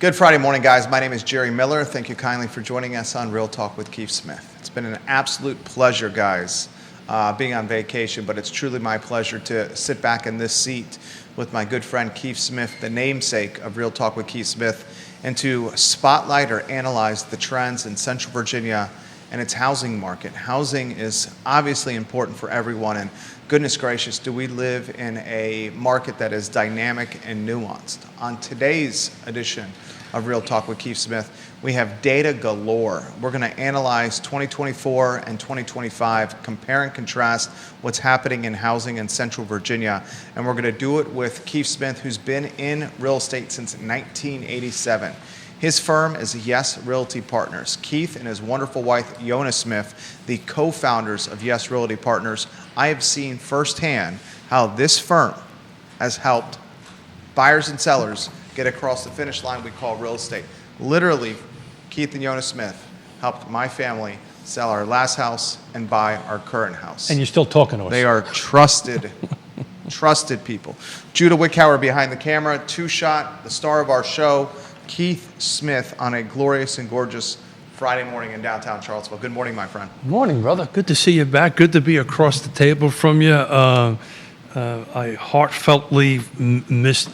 Good Friday morning, guys. My name is Jerry Miller. Thank you kindly for joining us on Real Talk with Keith Smith. It's been an absolute pleasure, guys, being on vacation, but it's truly my pleasure to sit back in this seat with my good friend Keith Smith, the namesake of Real Talk with Keith Smith, and to spotlight or analyze the trends in Central Virginia and its housing market. Housing is obviously important for everyone, and goodness gracious, do we live in a market that is dynamic and nuanced. On today's edition of Real Talk with Keith Smith, we have data galore. We're going to analyze 2024 and 2025, compare and contrast what's happening in housing in Central Virginia, and we're going to do it with Keith Smith, who's been in real estate since 1987. His firm is Yes Realty Partners. Keith and his wonderful wife, Yonna Smith, the co-founders of Yes Realty Partners, I have seen firsthand how this firm has helped buyers and sellers get across the finish line we call real estate. Literally, Keith and Yonna Smith helped my family sell our last house and buy our current house. And you're still talking to us. They are trusted, trusted people. Judah Wickhauer behind the camera, two-shot, the star of our show, Keith Smith, on a glorious and gorgeous Friday morning in downtown Charlottesville. Good morning, my friend. Morning, brother. Good to see you back. Good to be across the table from you. I heartfeltly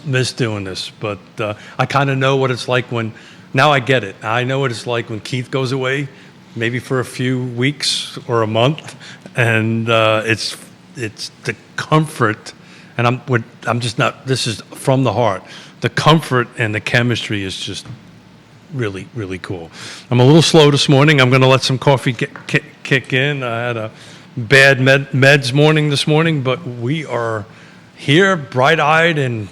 miss doing this, but I kind of know what it's like when, now I get it. I know what it's like when Keith goes away, maybe for a few weeks or a month, and it's the comfort, and I'm just not, this is from the heart. The comfort and the chemistry is just really, really cool. I'm a little slow this morning. I'm going to let some coffee kick in. I had a bad meds morning this morning, but we are here, bright-eyed and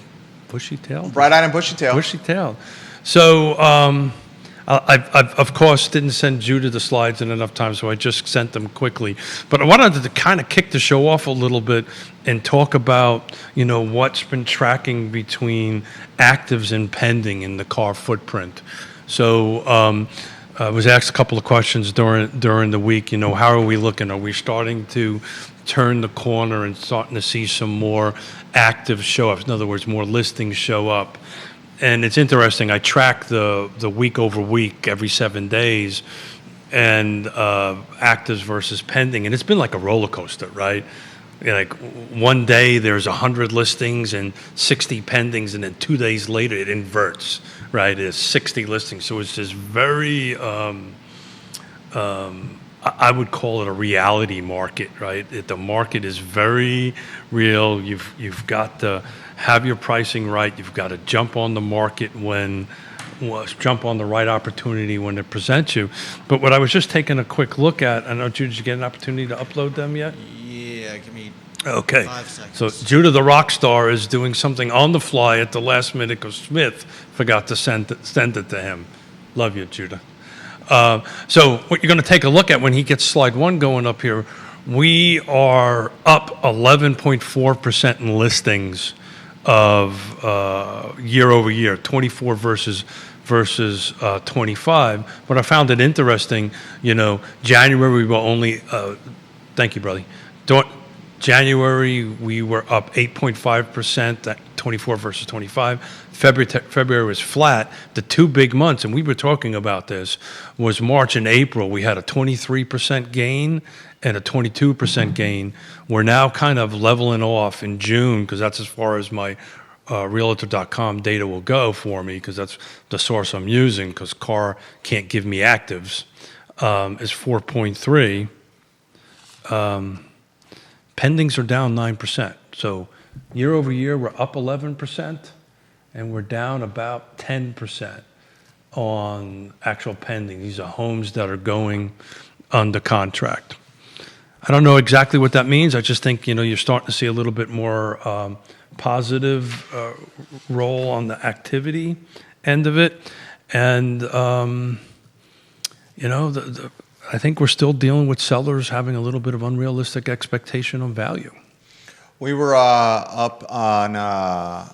bushy-tailed. Bright-eyed and bushy-tailed. Bushy-tailed. So I of course, didn't send Judah the slides in enough time, so I just sent them quickly. But I wanted to kind of kick the show off a little bit and talk about, what's been tracking between actives and pending in the car footprint. So I was asked a couple of questions during the week. How are we looking? Are we starting to turn the corner and starting to see some more active show-ups? In other words, more listings show up. And it's interesting. I track the week over week every 7 days, and actives versus pending, and it's been like a roller coaster, right? Like one day there's 100 listings and 60 pendings, and then 2 days later it inverts, right? It's 60 listings. So it's just very, I would call it a reality market, right? The market is very real. You've got to have your pricing right. You've got to jump on the market jump on the right opportunity when it presents you. But what I was just taking a quick look at, I know, Judah, did you get an opportunity to upload them yet? Yeah, give me 5 seconds. So Judah the rock star is doing something on the fly at the last minute because Smith forgot to send it to him. Love you, Judah. So what you're going to take a look at when he gets slide one going up here, we are up 11.4% in listings of year over year, 24 versus 25. But I found it interesting, January we were only, thank you, brother. January we were up 8.5%, at 24 versus 25. February was flat. The two big months, and we were talking about this, was March and April. We had a 23% gain and a 22% gain. We're now kind of leveling off in June, because that's as far as my Realtor.com data will go for me, because that's the source I'm using, because CAR can't give me actives, is 4.3. Pendings are down 9%. So year over year, we're up 11%, and we're down about 10% on actual pending. These are homes that are going under contract. I don't know exactly what that means. I just think, you're starting to see a little bit more positive role on the activity end of it. And, I think we're still dealing with sellers having a little bit of unrealistic expectation on value. We were up on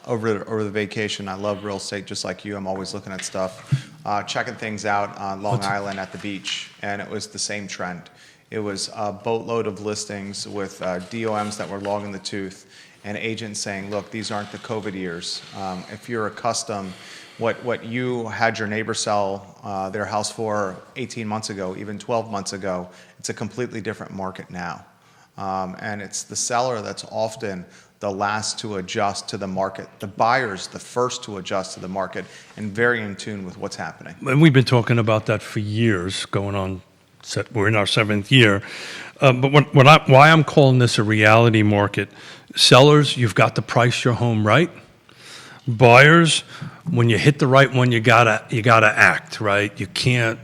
over the vacation. I love real estate just like you. I'm always looking at stuff, checking things out on Long Island at the beach, and it was the same trend. It was a boatload of listings with DOMs that were long in the tooth, and agents saying, look, these aren't the COVID years. If you're accustomed what you had your neighbor sell their house for 18 months ago, even 12 months ago, it's a completely different market now. And it's the seller that's often the last to adjust to the market. The buyer's the first to adjust to the market and very in tune with what's happening. And we've been talking about that for years, going on. We're in our 7th year. But why I'm calling this a reality market, sellers, you've got to price your home right. Buyers, when you hit the right one, you gotta act, right? You can't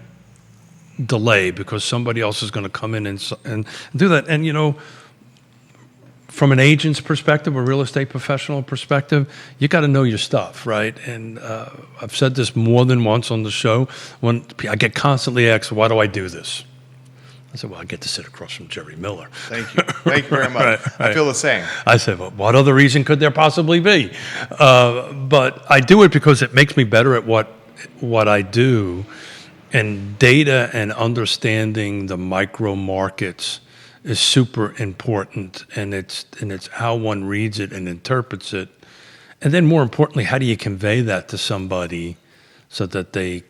delay because somebody else is going to come in and do that. And from an agent's perspective, a real estate professional perspective, you got to know your stuff, right? And I've said this more than once on the show. When I get constantly asked, why do I do this? I said, well, I get to sit across from Jerry Miller. Thank you. Thank you very much. Right. I feel the same. I said, well, what other reason could there possibly be? But I do it because it makes me better at what I do. And data and understanding the micro markets is super important, and it's how one reads it and interprets it. And then more importantly, how do you convey that to somebody so that they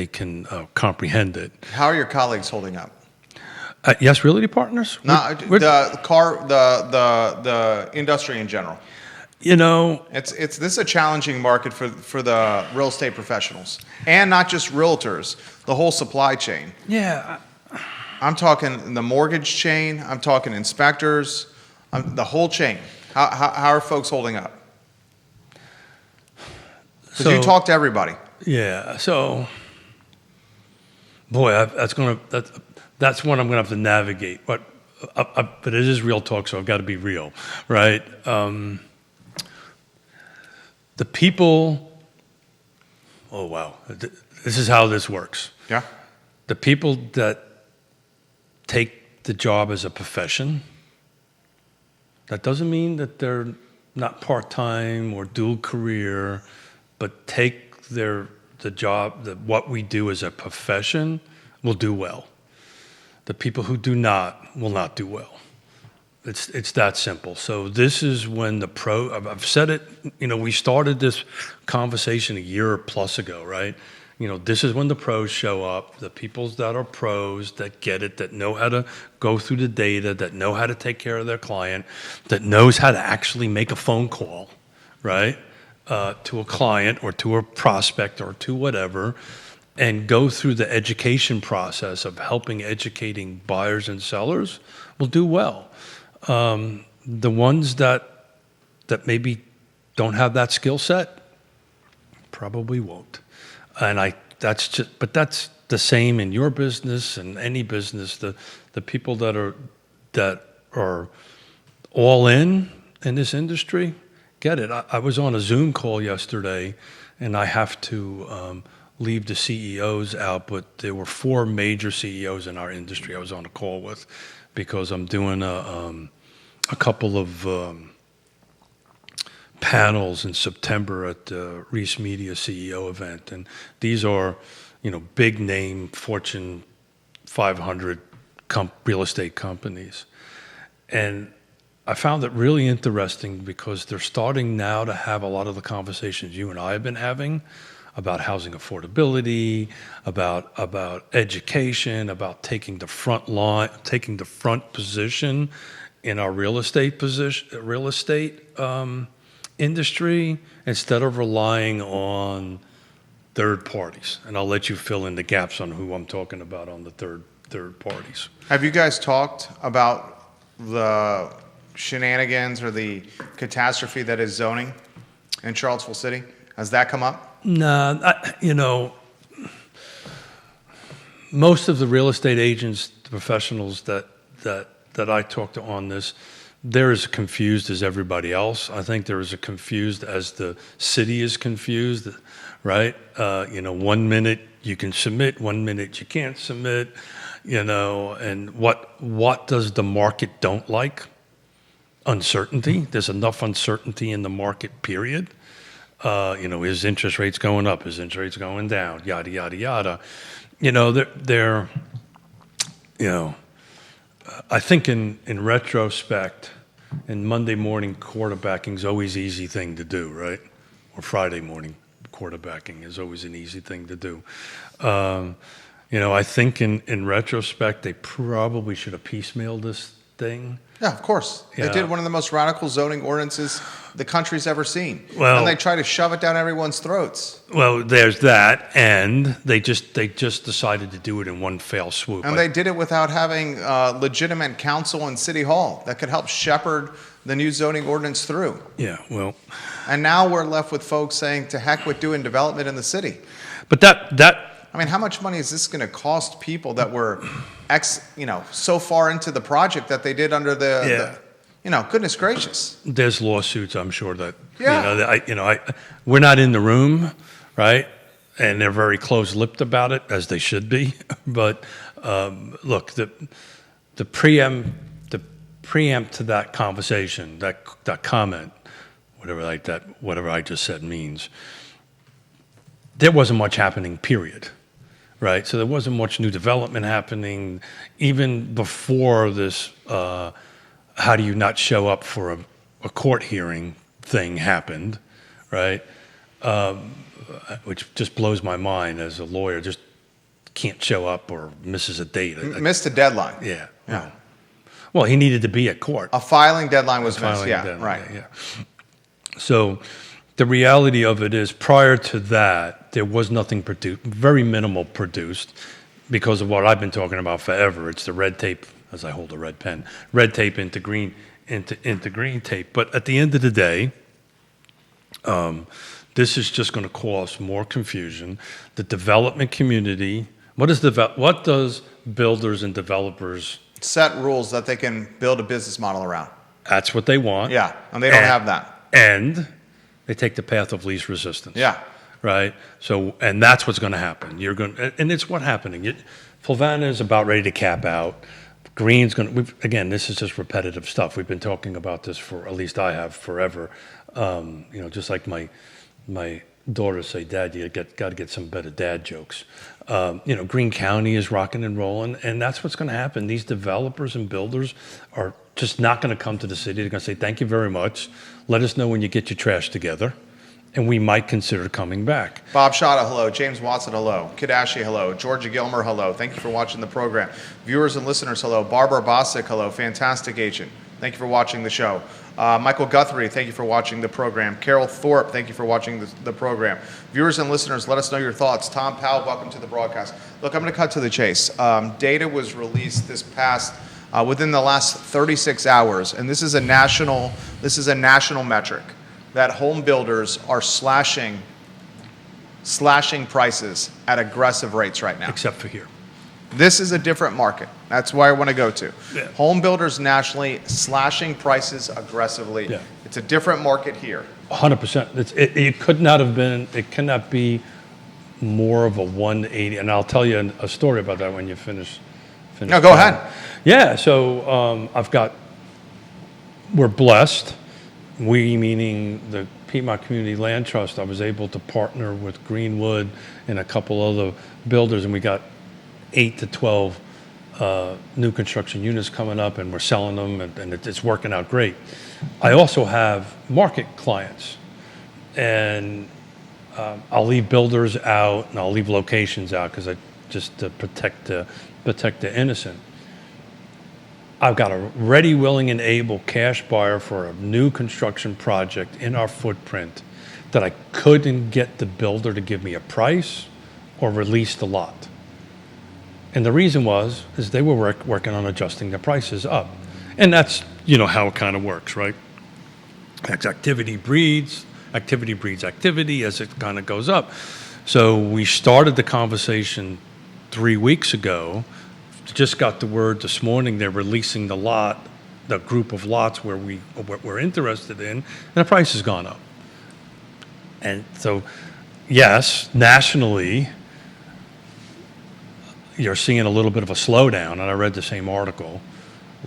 can comprehend it? How are your colleagues holding up? Yes, Realty Partners? No, the industry in general. This is a challenging market for the real estate professionals, and not just realtors, the whole supply chain. Yeah. I'm talking the mortgage chain. I'm talking inspectors, the whole chain. How are folks holding up? Because you talk to everybody. Yeah. So, boy, that's one I'm going to have to navigate. But it is real talk, so I've got to be real, right? The people. Oh wow, this is how this works. Yeah. The people that take the job as a profession, that doesn't mean that they're not part-time or dual career, but take the job, what we do as a profession, will do well. The people who do not will not do well. It's that simple. So this is when I've said it, we started this conversation a year plus ago, right? This is when the pros show up, the people that are pros, that get it, that know how to go through the data, that know how to take care of their client, that knows how to actually make a phone call, right, to a client or to a prospect or to whatever, and go through the education process of educating buyers and sellers will do well. The ones that maybe don't have that skill set probably won't. And that's the same in your business and any business. The people that are all in this industry get it. I was on a Zoom call yesterday, and I have to leave the CEOs out, but there were 4 major CEOs in our industry I was on a call with, because I'm doing a couple of panels in September at the Reese Media CEO event, and these are, big name Fortune 500 real estate companies, and I found it really interesting because they're starting now to have a lot of the conversations you and I have been having about housing affordability, about education, about taking the front position in our real estate industry, instead of relying on third parties. And I'll let you fill in the gaps on who I'm talking about on the third parties. Have you guys talked about the shenanigans or the catastrophe that is zoning in Charlottesville City? Has that come up? No, most of the real estate agents, the professionals that I talk to on this, they're as confused as everybody else. I think they're as confused as the city is confused, right? 1 minute you can submit, 1 minute you can't submit, and what does the market don't like? Uncertainty. There's enough uncertainty in the market, period. Is interest rates going up? Is interest rates going down? Yada, yada, yada. I think in retrospect, and Monday morning quarterbacking is always an easy thing to do, right? Or Friday morning quarterbacking is always an easy thing to do. I think in retrospect, they probably should have piecemealed this thing. Yeah, of course. They Yeah. did one of the most radical zoning ordinances the country's ever seen. Well- and they try to shove it down everyone's throats. Well, there's that, and they just decided to do it in one fell swoop. And they did it without having legitimate counsel in City Hall that could help shepherd the new zoning ordinance through. Yeah, well, And now we're left with folks saying, to heck with doing development in the city. but that I mean, how much money is this going to cost people that were, so far into the project that they did under goodness gracious. there's lawsuits, I'm sure that Yeah. we're not in the room, right? And they're very close-lipped about it, as they should be. But look, the preempt to that conversation, that comment, whatever I just said means, there wasn't much happening, period. Right, so there wasn't much new development happening even before this. How do you not show up for a court hearing thing happened, right? Which just blows my mind as a lawyer. Just can't show up or misses a date. Missed a deadline. Yeah. Yeah. Well, he needed to be at court. A filing deadline was missed. Filing Yeah, deadline, right. Yeah. So the reality of it is, prior to that, there was nothing produced, very minimal produced, because of what I've been talking about forever. It's the red tape, as I hold a red pen, red tape into green tape. But at the end of the day, this is just going to cause more confusion. The development community, what does builders and developers? Set rules that they can build a business model around. That's what they want. Yeah, and they don't have that. And they take the path of least resistance. Yeah. Right. So, and that's what's going to happen. And it's what's happening. Fulvana is about ready to cap out. Green's going to. Again, this is just repetitive stuff. We've been talking about this for, at least I have, forever. Just like my daughters say, Dad, you got to get some better dad jokes. Greene County is rocking and rolling, and that's what's going to happen. These developers and builders are just not going to come to the city. They're going to say, thank you very much. Let us know when you get your trash together, and we might consider coming back. Bob Shada, hello. James Watson, hello. Kid Ashley, hello. Georgia Gilmer, hello. Thank you for watching the program. Viewers and listeners, hello. Barbara Bosick, hello. Fantastic agent. Thank you for watching the show. Michael Guthrie, thank you for watching the program. Carol Thorpe, thank you for watching the program. Viewers and listeners, let us know your thoughts. Tom Powell, welcome to the broadcast. Look, I'm going to cut to the chase. Data was released within the last 36 hours, and this is a national metric, that home builders are slashing prices at aggressive rates right now. Except for here. This is a different market. That's where I want to go to. Yeah. Home builders nationally slashing prices aggressively. Yeah. It's a different market here. 100%. It could not have been. It cannot be more of a 180. And I'll tell you a story about that when you finish. No, go ahead. Yeah. So we're blessed. We, meaning the Piedmont Community Land Trust. I was able to partner with Greenwood and a couple other builders, and we got 8 to 12 new construction units coming up, and we're selling them, and it's working out great. I also have market clients, and I'll leave builders out and I'll leave locations out because just to protect the innocent. I've got a ready, willing, and able cash buyer for a new construction project in our footprint that I couldn't get the builder to give me a price or release the lot. And the reason is they were working on adjusting the prices up. And that's, how it kind of works, right? Activity breeds activity as it kind of goes up. So we started the conversation 3 weeks ago. Just got the word this morning they're releasing the group of lots where we're interested in, and the price has gone up. And so, yes, nationally, you're seeing a little bit of a slowdown, and I read the same article.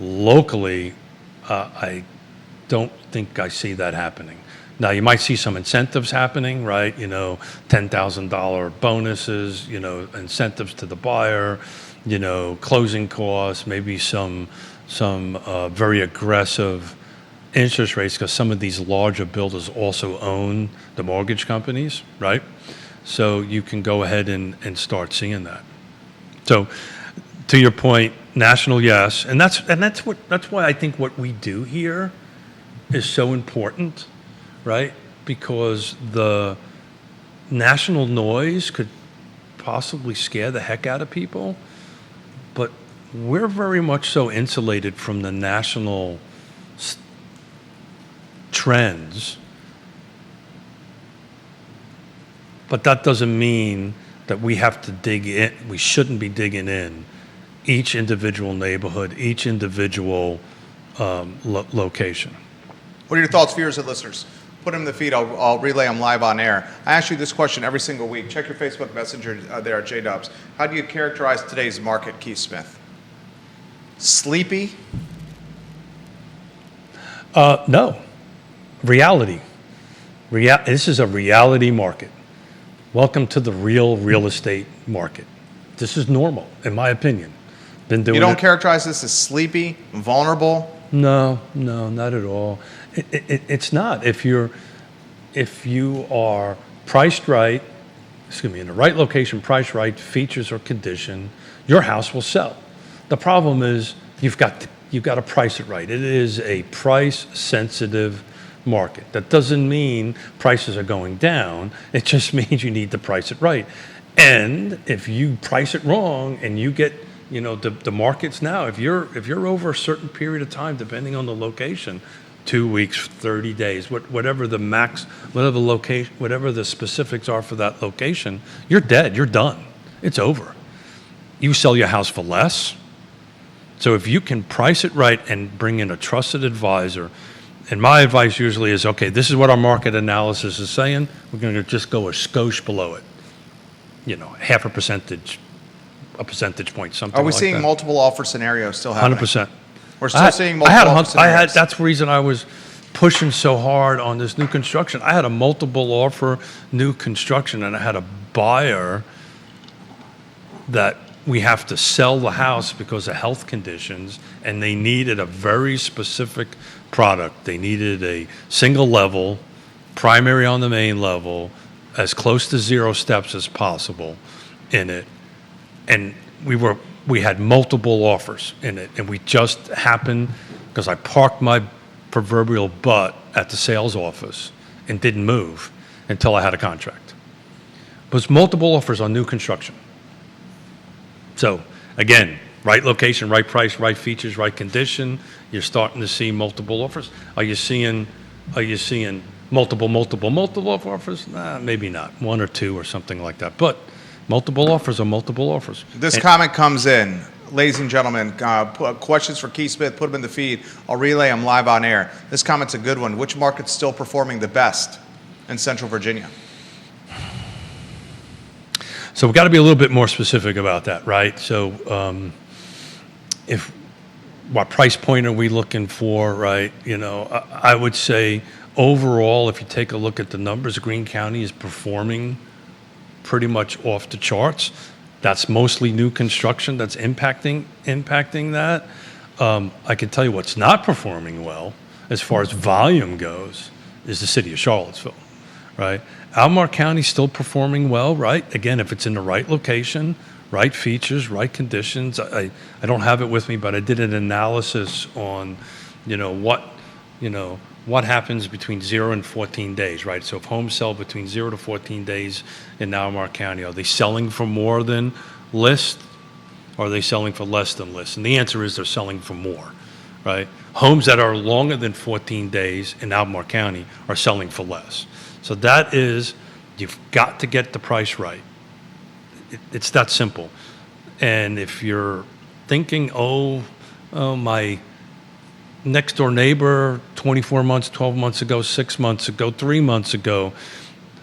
Locally, I don't think I see that happening. Now, you might see some incentives happening, right? $10,000 bonuses, incentives to the buyer, closing costs, maybe some very aggressive interest rates, because some of these larger builders also own the mortgage companies, right? So you can go ahead and start seeing that. So to your point, national, yes, and that's why I think what we do here is so important, right? Because the national noise could possibly scare the heck out of people, but we're very much so insulated from the national trends. But that doesn't mean that we have to dig in. We shouldn't be digging in each individual neighborhood, each individual location. What are your thoughts, viewers and listeners? Put them in the feed. I'll relay them live on air. I ask you this question every single week. Check your Facebook Messenger there at JDubs. How do you characterize today's market, Keith Smith? Sleepy? No. Reality. This is a reality market. Welcome to the real estate market. This is normal, in my opinion. Been doing You don't characterize this as sleepy, vulnerable? No, not at all. It's not. If you are priced right, in the right location, priced right, features or condition, your house will sell. The problem is you've got to price it right. It is a price-sensitive market. That doesn't mean prices are going down. It just means you need to price it right. And if you price it wrong and you get, the markets now, if you're over a certain period of time, depending on the location, 2 weeks, 30 days, whatever the max, whatever the specifics are for that location, you're dead. You're done. It's over. You sell your house for less. So if you can price it right and bring in a trusted advisor, and my advice usually is, okay, this is what our market analysis is saying. We're going to just go a skosh below it. Half a percentage point, something like that. Are we seeing multiple offer scenarios still happening? 100%. We're still seeing multiple offer scenarios. That's the reason I was pushing so hard on this new construction. I had a multiple offer new construction, and I had a buyer that we have to sell the house because of health conditions, and they needed a very specific product. They needed a single level, primary on the main level, as close to 0 steps as possible in it. And we had multiple offers in it, and we just happened, because I parked my proverbial butt at the sales office and didn't move until I had a contract. But it's multiple offers on new construction. So again, right location, right price, right features, right condition. You're starting to see multiple offers. Are you seeing multiple offers? Maybe not, 1 or 2 or something like that. But multiple offers are multiple offers. This comment comes in. Ladies and gentlemen, questions for Keith Smith, put them in the feed. I'll relay them live on air. This comment's a good one. Which market's still performing the best in Central Virginia? So we've got to be a little bit more specific about that, right? So what price point are we looking for, right? I would say overall, if you take a look at the numbers, Greene County is performing pretty much off the charts. That's mostly new construction that's impacting that. I can tell you what's not performing well as far as volume goes is the city of Charlottesville, right? Albemarle County still performing well, right? Again, if it's in the right location, right features, right conditions. I don't have it with me, but I did an analysis on, what happens between 0 and 14 days, right? So if homes sell between 0 to 14 days in Albemarle County, are they selling for more than list, or are they selling for less than list? And the answer is they're selling for more, right? Homes that are longer than 14 days in Albemarle County are selling for less. So that is, you've got to get the price right. It's that simple. And if you're thinking, my next door neighbor 24 months, 12 months ago, 6 months ago, 3 months ago,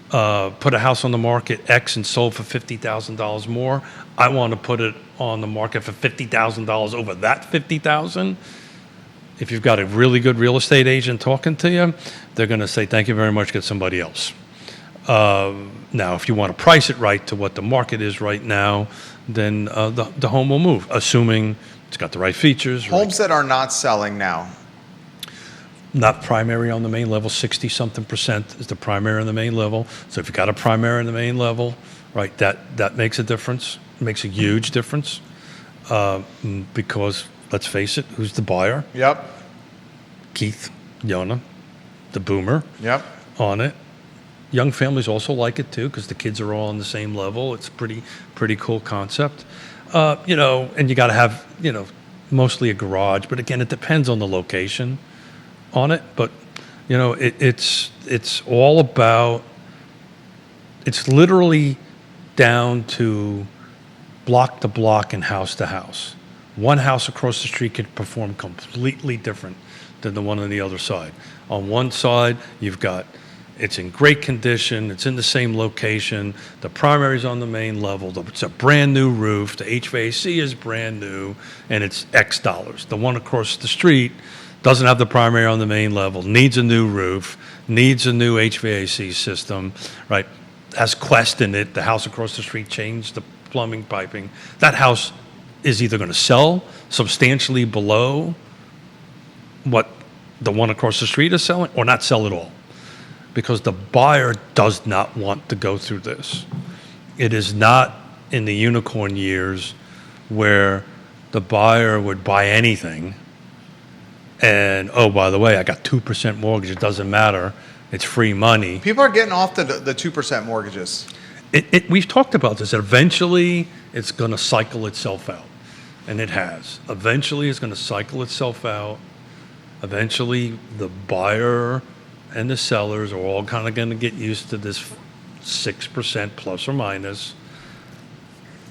put a house on the market X and sold for $50,000 more, I want to put it on the market for $50,000 over that $50,000. If you've got a really good real estate agent talking to you, they're going to say, thank you very much, get somebody else. Now, if you want to price it right to what the market is right now, then the home will move, assuming it's got the right features. Homes that are not selling now, not primary on the main level. 60-something% is the primary on the main level. So if you got a primary on the main level, right, that makes a difference. It makes a huge difference because let's face it, who's the buyer? Yep. Keith, Yonna, the boomer. Yep. On it. Young families also like it too because the kids are all on the same level. It's a pretty cool concept. And you got to have, mostly a garage. But again, it depends on the location on it. But, it's all about, it's literally down to block to block and house to house. One house across the street can perform completely different than the one on the other side. On one side, you've got it's in great condition. It's in the same location. The primary's on the main level. It's a brand new roof. The HVAC is brand new, and it's X dollars. The one across the street doesn't have the primary on the main level, needs a new roof, needs a new HVAC system, right? Has Quest in it. The house across the street changed the plumbing, piping. That house is either going to sell substantially below what the one across the street is selling or not sell at all. Because the buyer does not want to go through this. It is not in the unicorn years where the buyer would buy anything and, oh, by the way, I got 2% mortgage. It doesn't matter. It's free money. People are getting off the 2% mortgages. We've talked about this. Eventually, it's going to cycle itself out. And it has. Eventually, it's going to cycle itself out. Eventually, the buyer and the sellers are all kind of going to get used to this 6% plus or minus.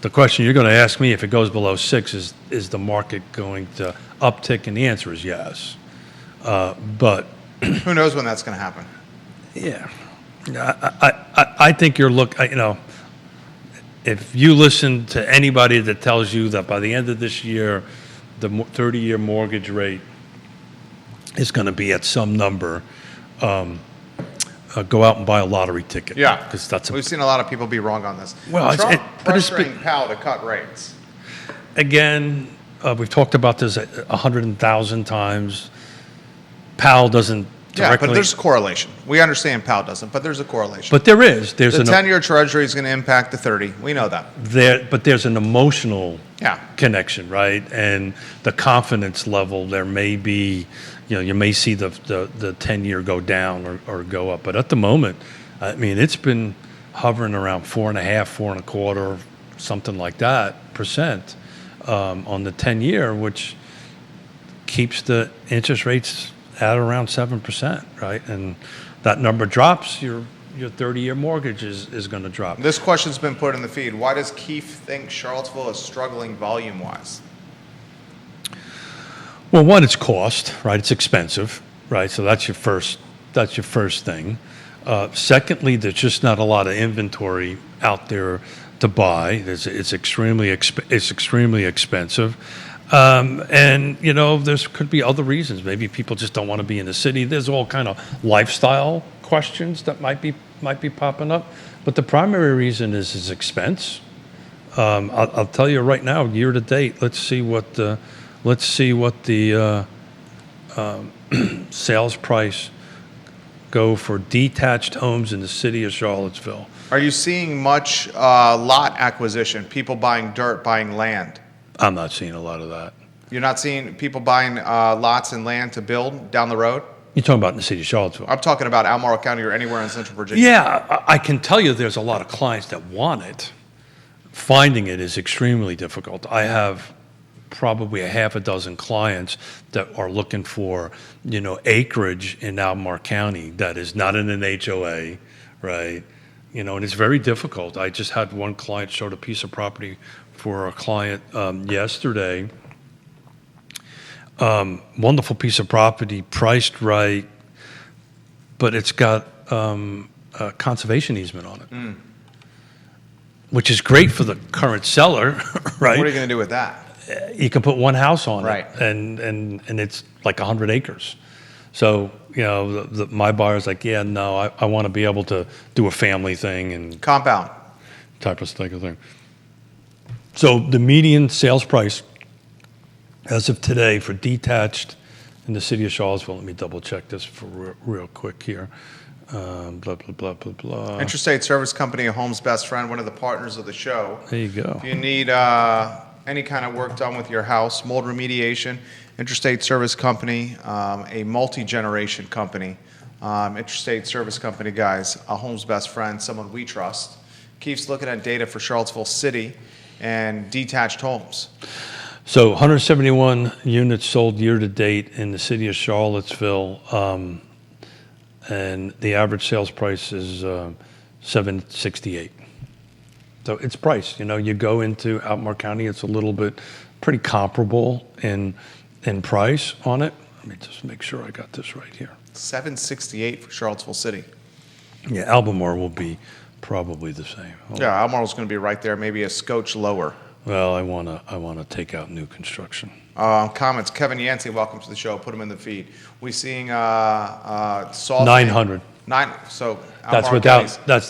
The question you're going to ask me if it goes below 6 is the market going to uptick? And the answer is yes. But who knows when that's going to happen? Yeah, I think if you listen to anybody that tells you that by the end of this year, the 30-year mortgage rate is going to be at some number, go out and buy a lottery ticket. Yeah, because we've seen a lot of people be wrong on this. Well, Trump pressuring Powell to cut rates. Again, we've talked about this 100,000 times. Powell doesn't directly. Yeah, but there's a correlation. We understand Powell doesn't, but there's a correlation. But there is. The 10-year Treasury is going to impact the 30. We know that. But there's an emotional connection, right? And the confidence level, there may be, you may see the 10-year go down or go up. But at the moment, I mean, it's been hovering around 4.5%, 4.25%, something like that, percent on the 10-year, which keeps the interest rates at around 7%, right? And that number drops, your 30-year mortgage is going to drop. This question's been put in the feed. Why does Keith think Charlottesville is struggling volume-wise? Well, one, it's cost, right? It's expensive, right? So that's your first thing. Secondly, there's just not a lot of inventory out there to buy. It's extremely expensive. And there could be other reasons. Maybe people just don't want to be in the city. There's all kind of lifestyle questions that might be popping up. But the primary reason is expense. I'll tell you right now, year to date, let's see what the sales price go for detached homes in the city of Charlottesville. Are you seeing much lot acquisition? People buying dirt, buying land? I'm not seeing a lot of that. You're not seeing people buying lots and land to build down the road? You're talking about in the city of Charlottesville? I'm talking about Albemarle County or anywhere in Central Virginia. Yeah, I can tell you there's a lot of clients that want it. Finding it is extremely difficult. I have probably a half a dozen clients that are looking for, acreage in Albemarle County that is not in an HOA, right? And it's very difficult. I just had one client showed a piece of property for a client yesterday. Wonderful piece of property, priced right, but it's got a conservation easement on it, which is great for the current seller, right? What are you going to do with that? You can put one house on right. it, and it's like 100 acres. So, my buyer's like, yeah, no, I want to be able to do a family thing and compound type of thing. So the median sales price as of today for detached in the city of Charlottesville. Let me double check this for real quick here. Blah, blah, blah, blah, blah. Intrastate Service Company, a home's best friend, one of the partners of the show. There you go. If you need any kind of work done with your house, mold remediation, Intrastate Service Company, a multi-generation company. Intrastate Service Company, guys, a home's best friend, someone we trust. Keeps looking at data for Charlottesville City and detached homes. So 171 units sold year to date in the city of Charlottesville, and the average sales price is $768. So it's price. You know, you go into Albemarle County, it's a little bit pretty comparable in price on it. Let me just make sure I got this right here. $768 for Charlottesville City. Yeah, Albemarle will be probably the same. Yeah, Albemarle's going to be right there, maybe a scotch lower. Well, I wanna take out new construction. Comments. Kevin Yancey, welcome to the show. Put him in the feed. We seeing Salisbury. 900. So That's Albemarle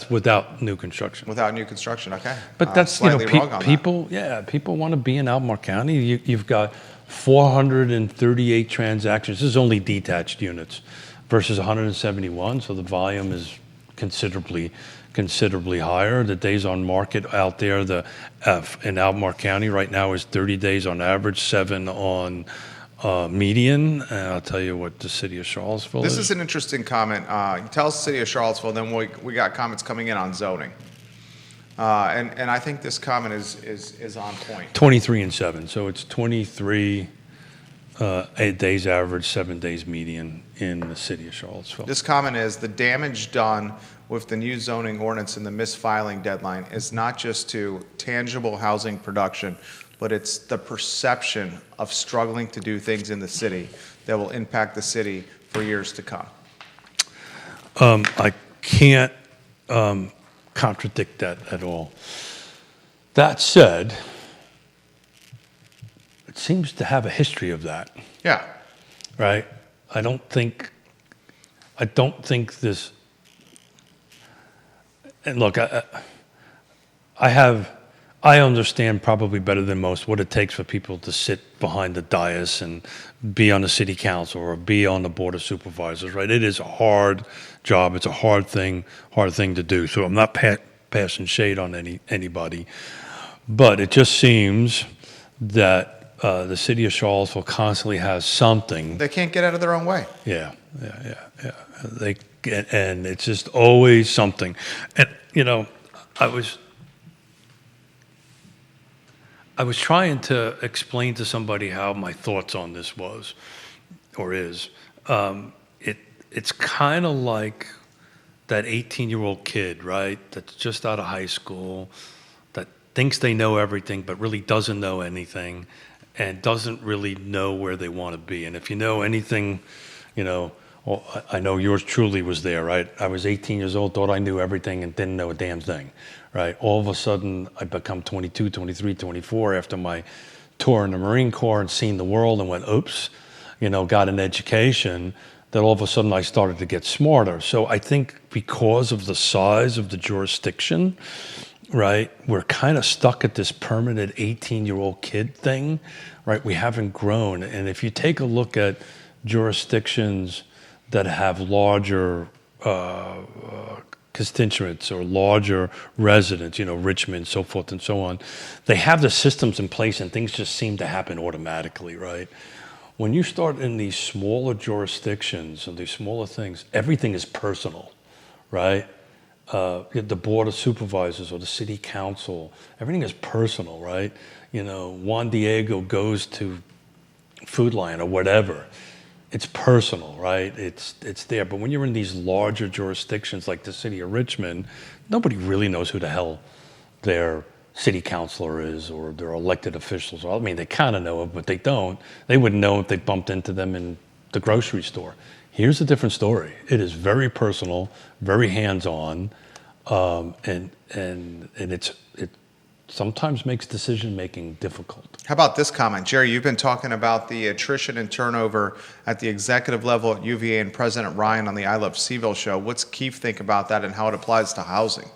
without County's new construction. without new construction. Okay. But that's you know slightly wrong on that. people want to be in Albemarle County. You've got 438 transactions. This is only detached units versus 171, so the volume is considerably higher. The days on market out there, in Albemarle County right now is 30 days on average, 7 on median. And I'll tell you what the city of Charlottesville This is an interesting comment. You tell us the city of Charlottesville, then we got comments coming in on zoning. And I think this comment is on point. 23 and 7. So it's 23 8 days average, 7 days median in the city of Charlottesville. This comment is the damage done with the new zoning ordinance and the misfiling deadline is not just to tangible housing production, but it's the perception of struggling to do things in the city that will impact the city for years to come. I can't contradict that at all. That said, it seems to have a history of that, Yeah. right? I don't think this. And look, I understand probably better than most what it takes for people to sit behind the dais and be on the city council or be on the board of supervisors, right? It is a hard job. It's a hard thing to do. So I'm not passing shade on anybody, but it just seems that the city of Charlottesville constantly has something. They can't get out of their own way. Yeah. And it's just always something. And you know, I was trying to explain to somebody how my thoughts on this was or is. It's kind of like that 18-year-old kid, right? That's just out of high school, that thinks they know everything, but really doesn't know anything, and doesn't really know where they want to be. And if you know anything, you know. Well, I know yours truly was there, right? I was 18 years old, thought I knew everything and didn't know a damn thing, right? All of a sudden, I become 22, 23, 24 after my tour in the Marine Corps and seen the world and went, oops, you know, got an education, that all of a sudden I started to get smarter. So I think because of the size of the jurisdiction, right, we're kind of stuck at this permanent 18-year-old kid thing, right? We haven't grown. And if you take a look at jurisdictions that have larger constituents or larger residents, you know, Richmond, so forth and so on, they have the systems in place and things just seem to happen automatically, right? When you start in these smaller jurisdictions and these smaller things, everything is personal, right? The board of supervisors or the city council, everything is personal, right? You know, Juan Diego goes to Food Lion or whatever. It's personal, right? It's there. But when you're in these larger jurisdictions like the city of Richmond, nobody really knows who the hell their city councilor is or their elected officials are. I mean, they kind of know it, but they don't. They wouldn't know if they bumped into them in the grocery store. Here's a different story. It is very personal, very hands-on, and it sometimes makes decision-making difficult. How about this comment? Jerry, you've been talking about the attrition and turnover at the executive level at UVA and President Ryan on the I Love CVille show. What's Keith think about that and how it applies to housing?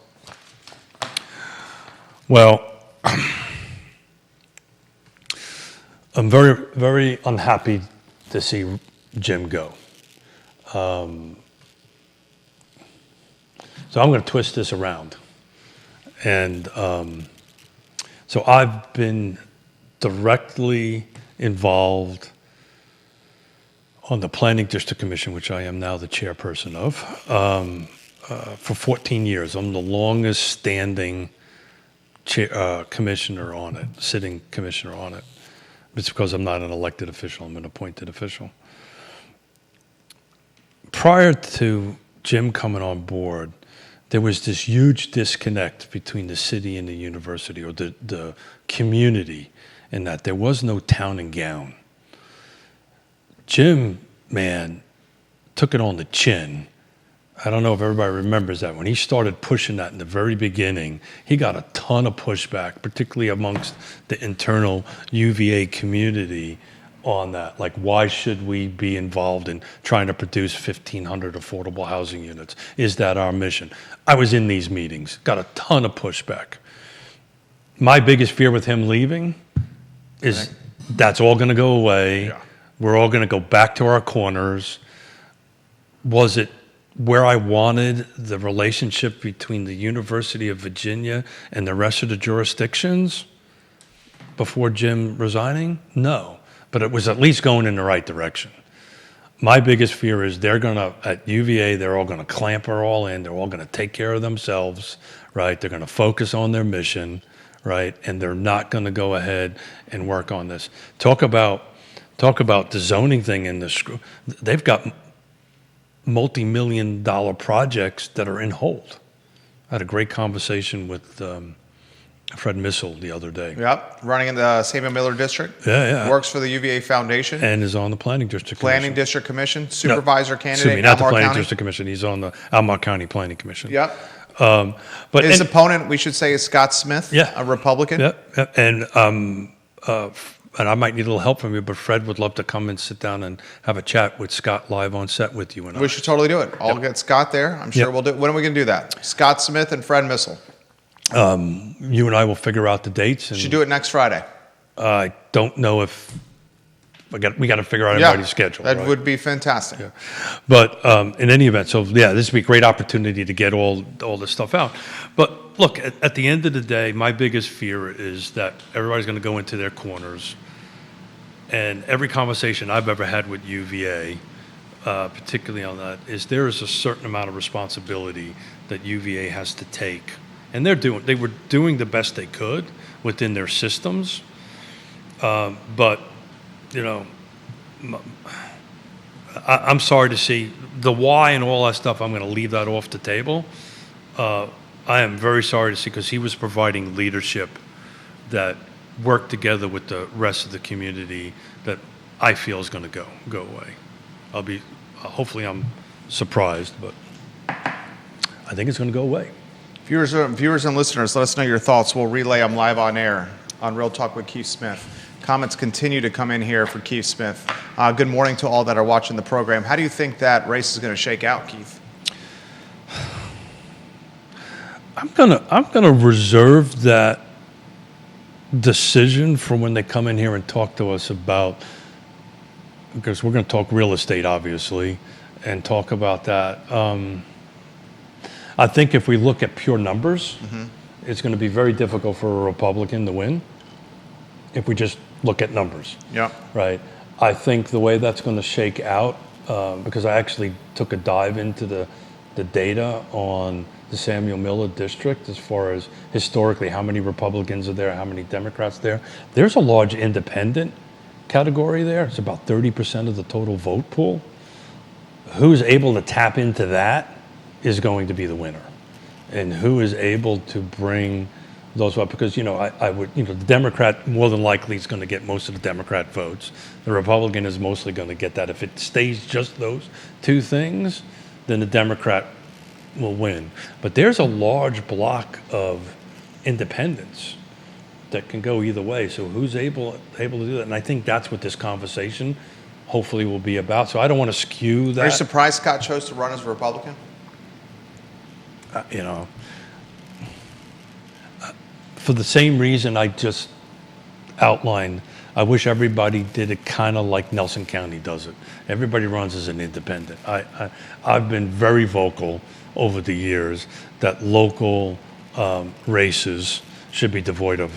Well, I'm very, very unhappy to see Jim go. So I'm going to twist this around. And so I've been directly involved on the Planning District Commission, which I am now the chairperson of, for 14 years. I'm the longest standing commissioner on it, sitting commissioner on it. It's because I'm not an elected official, I'm an appointed official. Prior to Jim coming on board, there was this huge disconnect between the city and the university, or the community, in that there was no town and gown. Jim, man, took it on the chin. I don't know if everybody remembers that. When he started pushing that in the very beginning, he got a ton of pushback, particularly amongst the internal UVA community on that. Like, why should we be involved in trying to produce 1,500 affordable housing units? Is that our mission? I was in these meetings, got a ton of pushback. My biggest fear with him leaving is that's all going to go away. Yeah. We're all going to go back to our corners. Was it where I wanted the relationship between the University of Virginia and the rest of the jurisdictions before Jim resigning? No, but it was at least going in the right direction. My biggest fear is at UVA, they're all going to clamp her all in. They're all going to take care of themselves, right? They're going to focus on their mission, right? And they're not going to go ahead and work on this. Talk about the zoning thing in the school. They've got multi-million-dollar projects that are in hold. I had a great conversation with Fred Missel the other day. Yep, running in the Samuel Miller District. Yeah. Works for the UVA Foundation. And is on the Planning District Planning Commission. District Commission, supervisor candidate. Excuse me, not the Almar Planning County. District Commission. He's on the Almar County Planning Commission. Yep. But His opponent, we should say, is Scott Smith, Yeah. a Republican. Yep. And I might need a little help from you, but Fred would love to come and sit down and have a chat with Scott live on set with you and I. We should totally do it. I'll get Scott there. I'm sure Yep. we'll do it. When are we going to do that? Scott Smith and Fred Missel. You and I will figure out the dates. And Should do it next Friday. I don't know if we got to figure out everybody's schedule. That right? would be fantastic. Yeah. But in any event, so yeah, this would be a great opportunity to get all this stuff out. But look, at the end of the day, my biggest fear is that everybody's going to go into their corners. And every conversation I've ever had with UVA, particularly on that, is there is a certain amount of responsibility that UVA has to take. And they were doing the best they could within their systems. But, you know, I'm sorry to see the why and all that stuff. I'm going to leave that off the table. I am very sorry to see, because he was providing leadership that worked together with the rest of the community that I feel is going to go away. Hopefully I'm surprised, but I think it's going to go away. Viewers and listeners, let us know your thoughts. We'll relay them live on air on Real Talk with Keith Smith. Comments continue to come in here for Keith Smith. Good morning to all that are watching the program. How do you think that race is going to shake out, Keith? I'm gonna reserve that decision for when they come in here and talk to us about, because we're going to talk real estate, obviously, and talk about that. I think if we look at pure numbers, it's going to be very difficult for a Republican to win if we just look at numbers. Yeah. Right. I think the way that's going to shake out, because I actually took a dive into the data on the Samuel Miller district as far as historically how many Republicans are there, how many Democrats there. There's a large independent category there. It's about 30% of the total vote pool. Who's able to tap into that is going to be the winner. And who is able to bring those up, because, the Democrat more than likely is going to get most of the Democrat votes. The Republican is mostly going to get that. If it stays just those two things, then the Democrat will win. But there's a large block of independents that can go either way. So who's able to do that? And I think that's what this conversation hopefully will be about. So I don't want to skew that. Are you surprised Scott chose to run as a Republican? For the same reason I just outlined, I wish everybody did it kind of like Nelson County does it. Everybody runs as an independent. I've been very vocal over the years that local races should be devoid of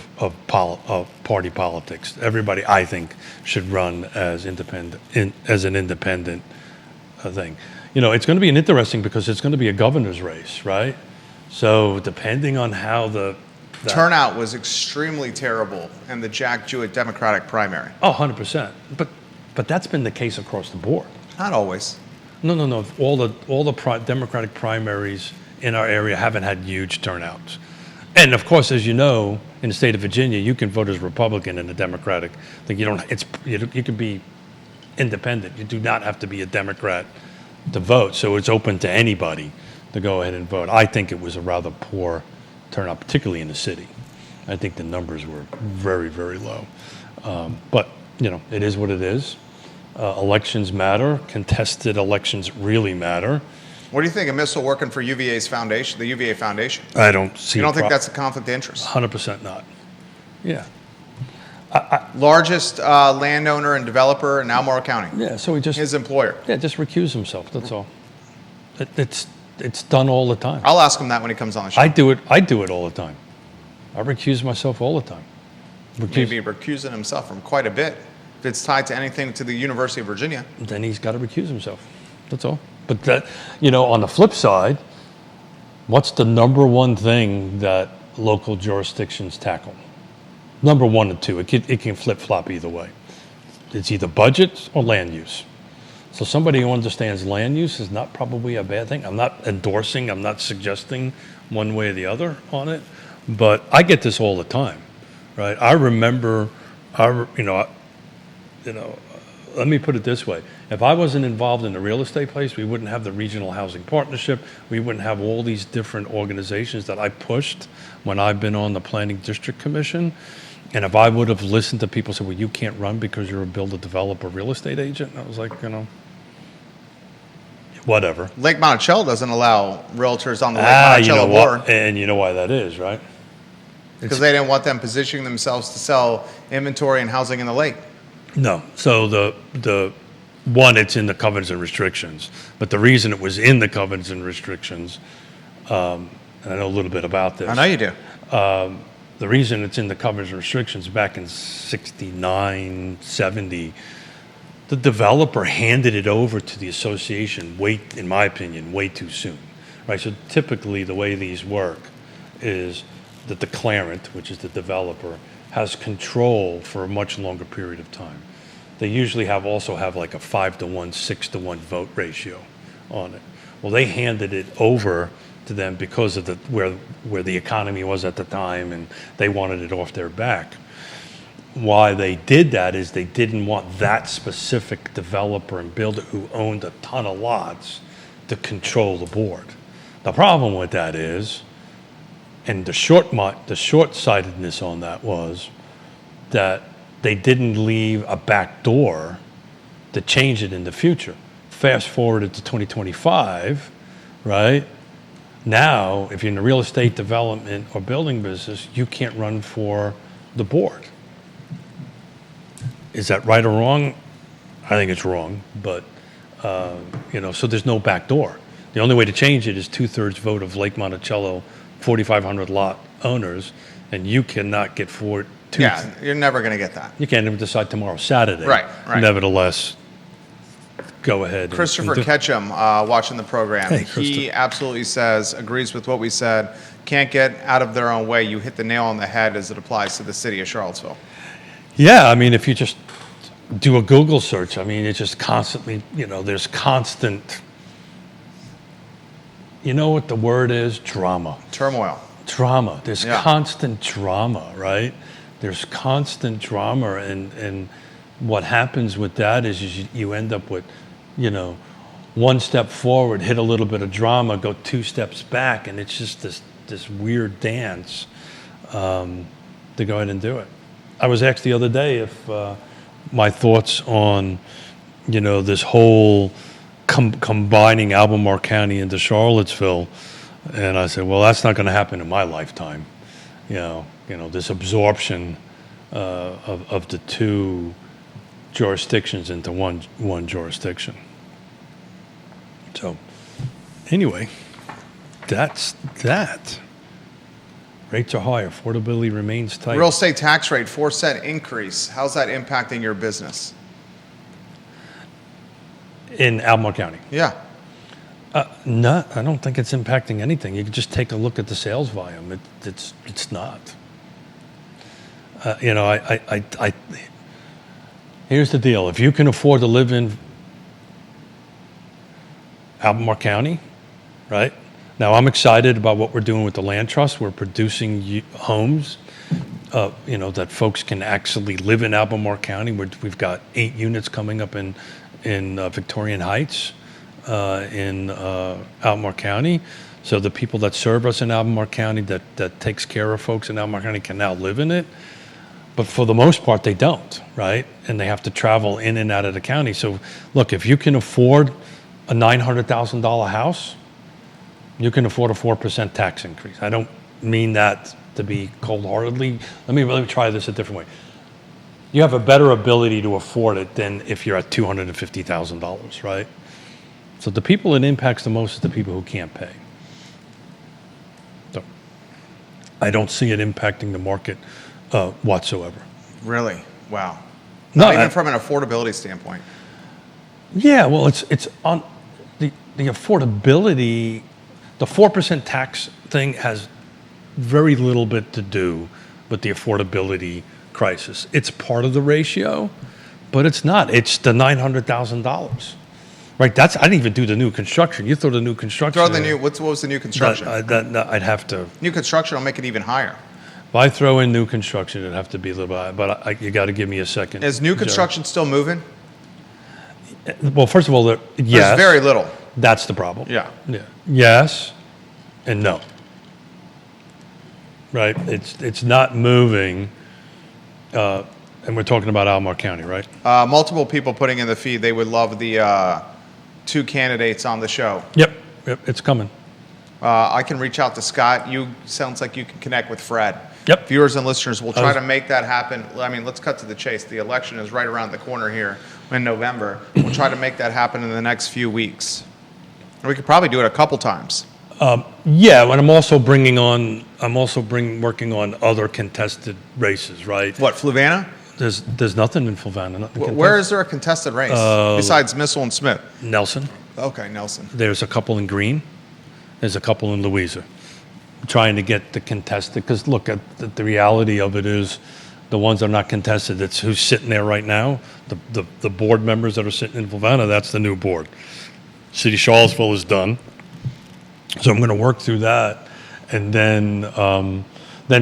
party politics. Everybody, I think, should run as as an independent thing. It's going to be interesting because it's going to be a governor's race, right? So depending on how the turnout was extremely terrible in the Jack Jewett Democratic primary. Oh, 100%. But that's been the case across the board. Not always. No. All the Democratic primaries in our area haven't had huge turnouts. And of course, as you know, in the state of Virginia, you can vote as Republican in a Democratic. Like you can be independent. You do not have to be a Democrat to vote. So it's open to anybody to go ahead and vote. I think it was a rather poor turnout, particularly in the city. I think the numbers were very, very low. But it is what it is. Elections matter. Contested elections really matter. What do you think of Missile working for UVA's foundation, the UVA Foundation? I don't see. You don't think that's a conflict of interest? 100% not. Yeah. Largest landowner and developer in Albemarle County. Yeah. So his employer. Yeah, just recuse himself. That's all. It's done all the time. I'll ask him that when he comes on the show. I do it all the time. I recuse myself all the time. Maybe recusing himself from quite a bit. If it's tied to anything to the University of Virginia, then he's got to recuse himself. That's all. But that, on the flip side, what's the number one thing that local jurisdictions tackle? Number one and two. It can flip-flop either way. It's either budget or land use. So somebody who understands land use is not probably a bad thing. I'm not endorsing, I'm not suggesting one way or the other on it, but I get this all the time, right? I remember, let me put it this way. If I wasn't involved in the real estate place, we wouldn't have the Regional Housing Partnership. We wouldn't have all these different organizations that I pushed when I've been on the Planning District Commission. And if I would have listened to people say, well, you can't run because you're a builder-developer real estate agent, I was like, whatever. Lake Monticello doesn't allow realtors on the Lake Monticello board. And you know why that is, right? Because they didn't want them positioning themselves to sell inventory and housing in the lake. No. So the one, it's in the covenants and restrictions. But the reason it was in the covenants and restrictions, and I know a little bit about this. I know you do. The reason it's in the covenants and restrictions back in 69, 70, the developer handed it over to the association in my opinion, way too soon. Right? So typically the way these work is the declarant, which is the developer, has control for a much longer period of time. They usually also have like a 5-to-1, 6-to-1 vote ratio on it. Well, they handed it over to them because of where the economy was at the time, and they wanted it off their back. Why they did that is they didn't want that specific developer and builder who owned a ton of lots to control the board. The problem with that is, and the short-sightedness on that was that they didn't leave a back door to change it in the future. Fast forwarded to 2025, right? Now, if you're in the real estate development or building business, you can't run for the board. Is that right or wrong? I think it's wrong, but so there's no back door. The only way to change it is 2/3 vote of Lake Monticello, 4,500 lot owners, and you cannot get forward. Yeah, you're never going to get that. You can't even decide tomorrow, Saturday. Right. Nevertheless, go ahead. Christopher Ketchum, watching the program, he absolutely agrees with what we said. Can't get out of their own way. You hit the nail on the head as it applies to the city of Charlottesville. Yeah, I mean, if you just do a Google search, I mean, it's just constantly, there's constant, you know what the word is? Drama. Turmoil. Drama. There's constant drama, right? There's constant drama, and what happens with that is you end up with, one step forward, hit a little bit of drama, go 2 steps back, and it's just this weird dance to go ahead and do it. I was asked the other day if my thoughts on, this whole combining Albemarle County into Charlottesville, and I said, well, that's not going to happen in my lifetime. This absorption of the two jurisdictions into one jurisdiction. So anyway, that's that. Rates are high. Affordability remains tight. Real estate tax rate, 4% increase. How's that impacting your business? In Albemarle County. Yeah. No, I don't think it's impacting anything. You can just take a look at the sales volume. It's not. Here's the deal. If you can afford to live in Albemarle County, right? Now, I'm excited about what we're doing with the land trust. We're producing homes, that folks can actually live in Albemarle County. We've got 8 units coming up in Victorian Heights, in Albemarle County. So the people that serve us in Albemarle County, that takes care of folks in Albemarle County, can now live in it. But for the most part, they don't, right? And they have to travel in and out of the county. So look, if you can afford a $900,000 house, you can afford a 4% tax increase. I don't mean that to be cold-heartedly. Let me try this a different way. You have a better ability to afford it than if you're at $250,000, right? So the people it impacts the most is the people who can't pay. So I don't see it impacting the market whatsoever. Really? Wow. No, Not even from an affordability standpoint. Yeah, well, it's on the affordability. The 4% tax thing has very little bit to do with the affordability crisis. It's part of the ratio, but it's not. It's the $900,000, right? I didn't even do the new construction. You throw the new construction. What was the new construction? I'd have to. New construction will make it even higher. If I throw in new construction, it'd have to be a little bit, but you got to give me a second. Is new construction still moving? Well, first of all, yes. There's very little. That's the problem. Yeah. Yes and no. Right? It's not moving, and we're talking about Albemarle County, right? Multiple people putting in the feed. They would love the 2 candidates on the show. Yep, it's coming. I can reach out to Scott. Sounds like you can connect with Fred. Yep. Viewers and listeners, we'll try to make that happen. I mean, let's cut to the chase. The election is right around the corner here in November. We'll try to make that happen in the next few weeks. And we could probably do it a couple times. Yeah, and I'm also working on other contested races, right? What, Fluvanna? There's nothing in Fluvanna. Where is there a contested race besides Missile and Smith? Nelson. Okay, Nelson. There's a couple in Greene. There's a couple in Louisa. Trying to get the contested, because look, the reality of it is the ones that are not contested, it's who's sitting there right now. The board members that are sitting in Fluvanna, that's the new board. City of Charlottesville is done. So I'm going to work through that, and then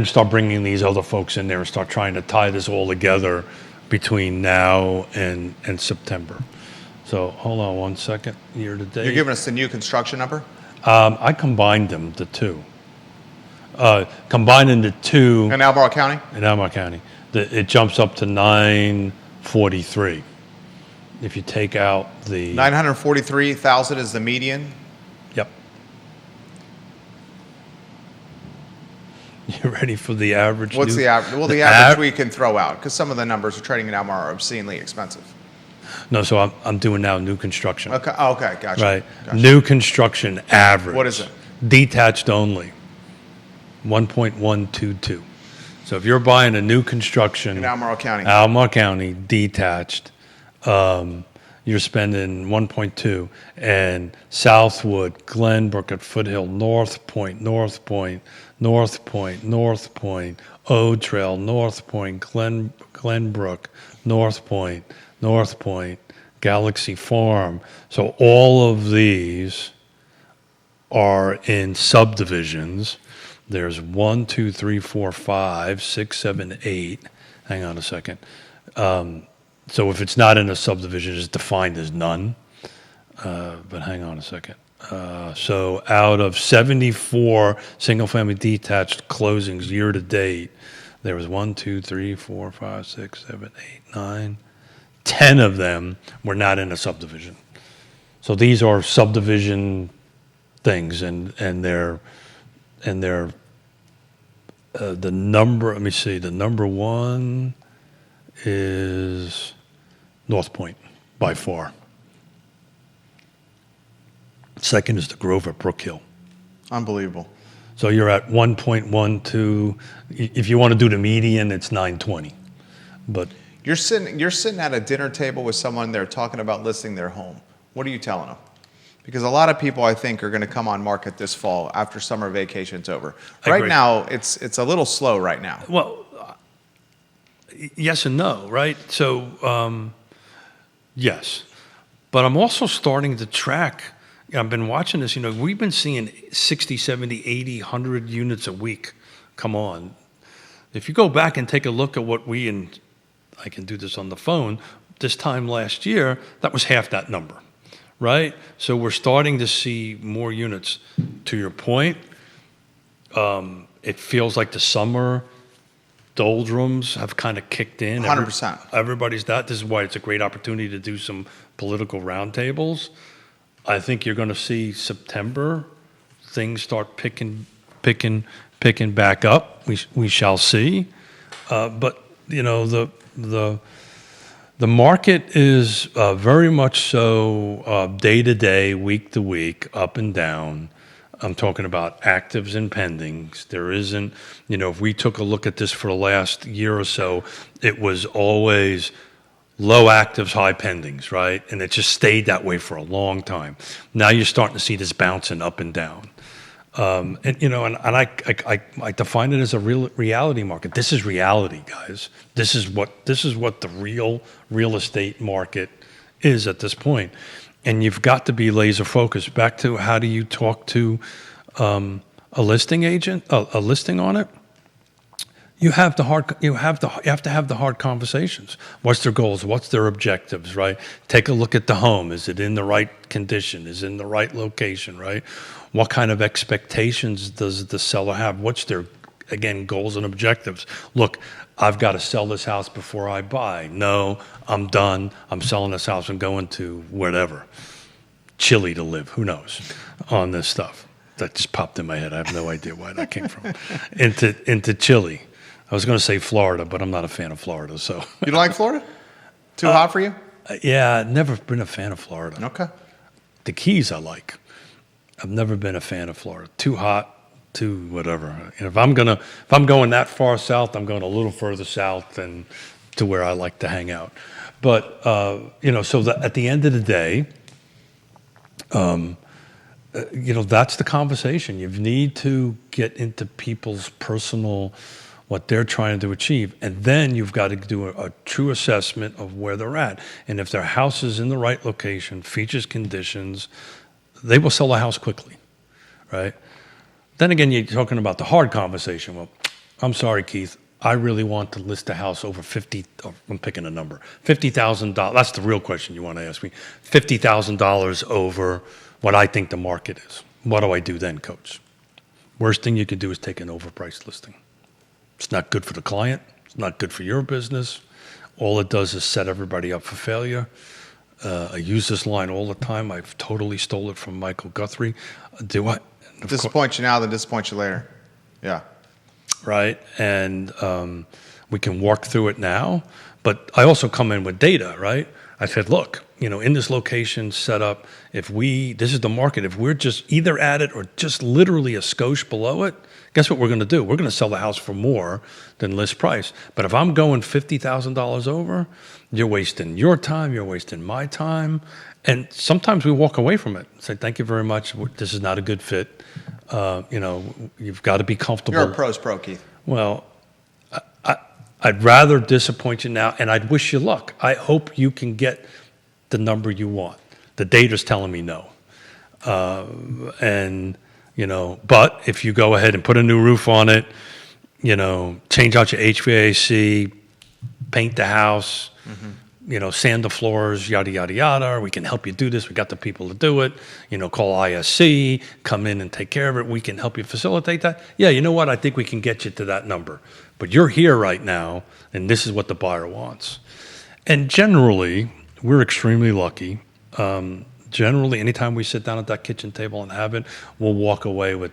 start bringing these other folks in there and start trying to tie this all together between now and September. So hold on one second. Year to date. You're giving us the new construction number? I combined them, the two. Combining the two In Albemarle County? in Albemarle County, it jumps up to 943. If you take out the 943,000 is the median. Yep. You ready for the average? What's the average? Well, the average we can throw out, because some of the numbers are trading in Albemarle are obscenely expensive. No, so I'm doing now new construction. Okay, gotcha. Right. Gotcha. New construction average. What is it? Detached only. 1.122. So if you're buying a new construction In Albemarle County. Albemarle County detached, you're spending 1.2, and Southwood, Glenbrook at Foothill, North Point, O Trail, North Point, Glenbrook, North Point, Galaxy Farm. So all of these are in subdivisions. There's 1, 2, 3, 4, 5, 6, 7, 8. Hang on a second. So if it's not in a subdivision, it's defined as none. But hang on a second. So out of 74 single-family detached closings year to date, there was 1, 2, 3, 4, 5, 6, 7, 8, 9, 10 of them were not in a subdivision. So these are subdivision things, and they're the number. Let me see. The number one. is North Point, by far. Second is the Grove at Brook Hill. Unbelievable. So you're at 1.12. If you want to do the median, it's 920. But You're sitting at a dinner table with someone, they're talking about listing their home. What are you telling them? Because a lot of people, I think, are going to come on market this fall after summer vacation's over. I Right agree. now, it's a little slow right now. well, yes and no, right? So yes, but I'm also starting to track. I've been watching this. We've been seeing 60, 70, 80, 100 units a week come on. If you go back and take a look at what I can do this on the phone, this time last year, that was half that number, right? So we're starting to see more units. To your point, it feels like the summer doldrums have kind of kicked in. 100%. Everybody's that. This is why it's a great opportunity to do some political roundtables. I think you're going to see September things start picking back up. We shall see, but the market is very much so day to day, week to week, up and down. I'm talking about actives and pendings. There isn't, if we took a look at this for the last year or so, it was always low actives, high pendings, right? And it just stayed that way for a long time. Now you're starting to see this bouncing up and down. And I define it as a reality market. This is reality, guys. This is what the real estate market is at this point. And you've got to be laser focused. Back to how do you talk to a listing agent, a listing on it? You have to have the hard conversations. What's their goals? What's their objectives, right? Take a look at the home. Is it in the right condition? Is it in the right location, right? What kind of expectations does the seller have? What's their, again, goals and objectives? Look, I've got to sell this house before I buy. No, I'm done. I'm selling this house and going to whatever, Chile to live. Who knows on this stuff? That just popped in my head. I have no idea why that came from. Into Chile. I was going to say Florida, but I'm not a fan of Florida. So You don't like Florida? Too hot for you? yeah, I've never been a fan of Florida. Okay. The Keys I like. I've never been a fan of Florida. Too hot, too whatever. And if I'm going that far south, I'm going a little further south than to where I like to hang out. But at the end of the day, that's the conversation. You need to get into people's personal, what they're trying to achieve. And then you've got to do a true assessment of where they're at. And if their house is in the right location, features, conditions, they will sell a house quickly, right? Then again, you're talking about the hard conversation. Well, I'm sorry, Keith. I really want to list a house over I'm picking a number, $50,000. That's the real question you want to ask me. $50,000 over what I think the market is. What do I do then, coach? Worst thing you could do is take an overpriced listing. It's not good for the client. It's not good for your business. All it does is set everybody up for failure. I use this line all the time. I've totally stole it from Michael Guthrie. Do I? Disappoint you now, then disappoint you later. Yeah. Right? And we can work through it now. But I also come in with data, right? I said, look, in this location set up, this is the market. If we're just either at it or just literally a skosh below it, guess what we're going to do? We're going to sell the house for more than list price. But if I'm going $50,000 over, you're wasting your time, you're wasting my time. And sometimes we walk away from it. Say, thank you very much. This is not a good fit. You've got to be comfortable. You're a pro's pro, Keith. Well, I'd rather disappoint you now, and I'd wish you luck. I hope you can get the number you want. The data's telling me no. But if you go ahead and put a new roof on it, change out your HVAC, paint the house, sand the floors, yada, yada, yada. We can help you do this. We got the people to do it. Call ISC, come in and take care of it. We can help you facilitate that. Yeah, you know what? I think we can get you to that number. But you're here right now, and this is what the buyer wants. And generally, we're extremely lucky. Generally, anytime we sit down at that kitchen table and have it, we'll walk away with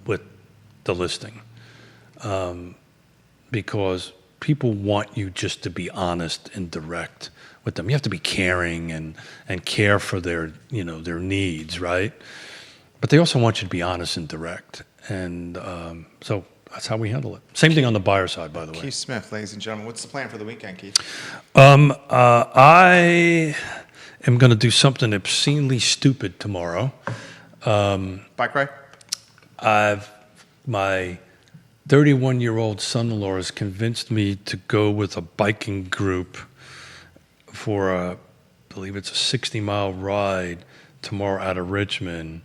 the listing. Because people want you just to be honest and direct with them. You have to be caring and care for their their needs, right? But they also want you to be honest and direct, and so that's how we handle it. Same thing on the buyer side, by the way. Keith Smith, ladies and gentlemen, what's the plan for the weekend, Keith? I am going to do something obscenely stupid tomorrow. Bike ride? My 31-year-old son-in-law has convinced me to go with a biking group for I believe it's a 60-mile ride tomorrow out of Richmond.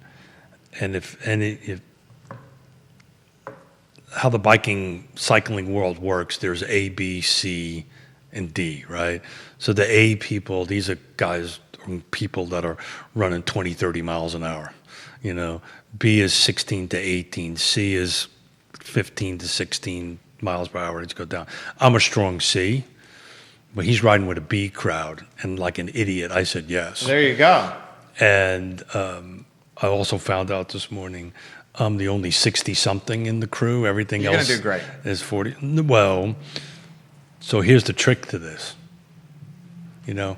And if how the cycling world works, there's A, B, C, and D, right? So the A people, these are guys, people that are running 20, 30 miles an hour. B is 16 to 18, C is 15 to 16 miles per hour to go down. I'm a strong C, but he's riding with a B crowd, and like an idiot, I said yes. There you go. And I also found out this morning I'm the only 60-something in the crew. Everything You're else gonna do great. is 40. Well, so here's the trick to this. You know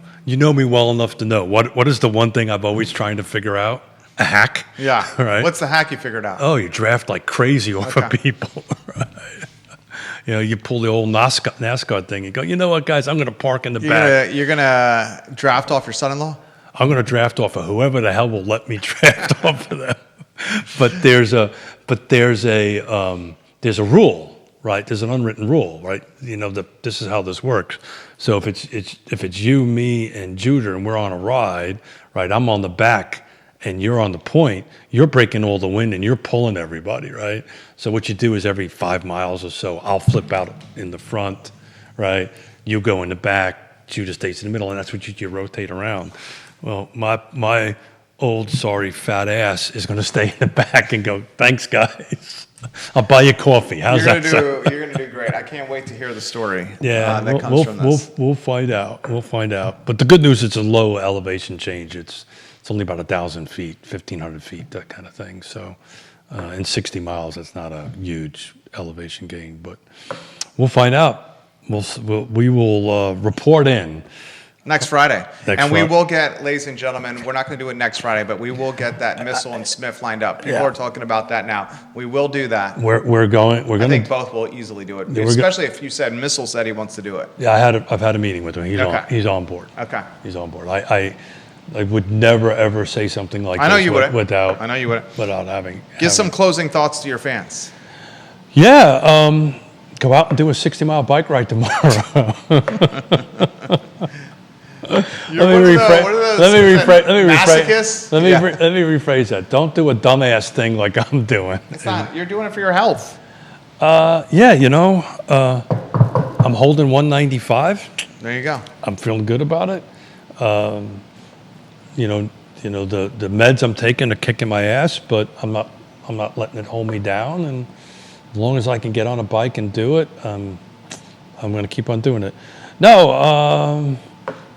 me well enough to know what is the one thing I've always trying to figure out? A hack. Yeah. Right. What's the hack you figured out? Oh, you draft like crazy off of people. Right. You pull the old NASCAR thing and go, you know what, guys, I'm going to park in the back. You're gonna draft off your son-in-law? I'm going to draft off of whoever the hell will let me draft off of them. But there's a rule, right? There's an unwritten rule, right? This is how this works. So if it's you, me, and Judah, and we're on a ride, right? I'm on the back, and you're on the point. You're breaking all the wind, and you're pulling everybody, right? So what you do is every 5 miles or so, I'll flip out in the front, right? You go in the back. Judah stays in the middle, and that's what you rotate around. Well, my old sorry fat ass is going to stay in the back and go, thanks, guys. I'll buy you coffee. How's that sound? You're going to do great. I can't wait to hear the story. Yeah, that comes from this. We'll find out. We'll find out. But the good news, it's a low elevation change. It's only about 1,000 feet, 1,500 feet, that kind of thing. So in 60 miles, that's not a huge elevation gain. But we'll find out. We will report in. Next Friday. We will get, ladies and gentlemen, we're not going to do it next Friday, but we will get that Missile and Smith lined up. People are talking about that now. We will do that. We're going. I think both will easily do it, especially if you said Missile said he wants to do it. Yeah, I've had a meeting with him. He's on board. Okay. He's on board. I would never ever say something like I know this you wouldn't. without. I know you wouldn't. Without having. Give some closing thoughts to your fans. Yeah. Go out and do a 60-mile bike ride tomorrow. Let me rephrase that. Don't do a dumbass thing like I'm doing. It's not. You're doing it for your health. Yeah, I'm holding 195. There you go. I'm feeling good about it. The meds I'm taking are kicking my ass, but I'm not letting it hold me down. And as long as I can get on a bike and do it, I'm going to keep on doing it. No.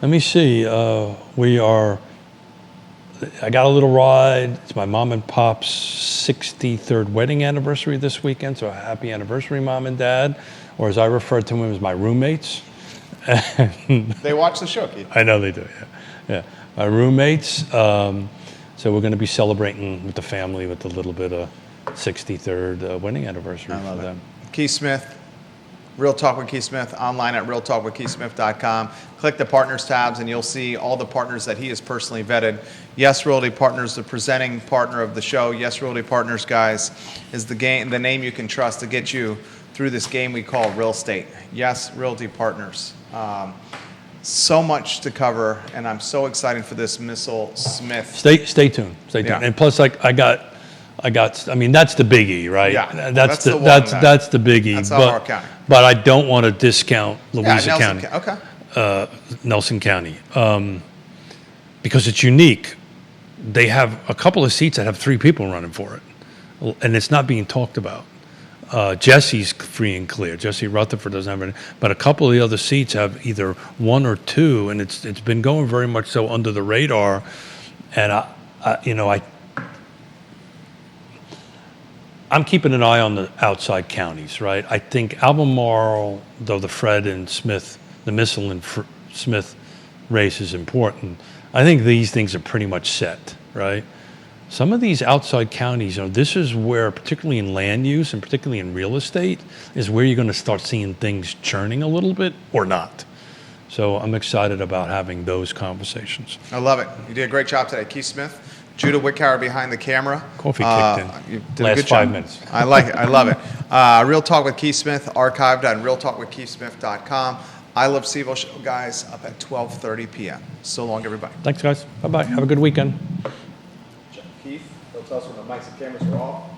Let me see. I got a little ride. It's my mom and pop's 63rd wedding anniversary this weekend, so a happy anniversary, Mom and Dad, or as I refer to them as my roommates. They watch the show, Keith. I know they do, yeah. My roommates. So we're going to be celebrating with the family with a little bit of 63rd wedding anniversary for them. Keith Smith. Real Talk with Keith Smith, online at realtalkwithkeithsmith.com. Click the Partners tabs and you'll see all the partners that he has personally vetted. Yes Realty Partners, the presenting partner of the show. Yes Realty Partners, guys, is the name you can trust to get you through this game we call real estate. Yes Realty Partners. So much to cover, and I'm so excited for this Missile Smith. Stay tuned. Yeah. And plus, I mean, that's the biggie, right? Yeah, that's the biggie. That's Albemarle County. But I don't want to discount Louisa County. Okay. Nelson County, because it's unique. They have a couple of seats that have 3 people running for it, and it's not being talked about. Jesse's free and clear. Jesse Rutherford doesn't have any, but a couple of the other seats have either 1 or 2, and it's been going very much so under the radar. And I I'm keeping an eye on the outside counties, right? I think Albemarle, though the Fred and Smith, the Missile and Smith race is important, I think these things are pretty much set, right? Some of these outside counties, this is where, particularly in land use and particularly in real estate, is where you're going to start seeing things churning a little bit or not. So I'm excited about having those conversations. I love it. You did a great job today, Keith Smith. Judah Wickhauer behind the camera. Coffee kicked in. You did a Last good 5 job. minutes. I like it. I love it. Real Talk with Keith Smith, archived on realtalkwithkeithsmith.com. I Love CVille show, guys, up at 12:30 p.m. So long, everybody. Thanks, guys. Bye-bye. Have a good weekend. Keith, they'll tell us when the mics and cameras are off.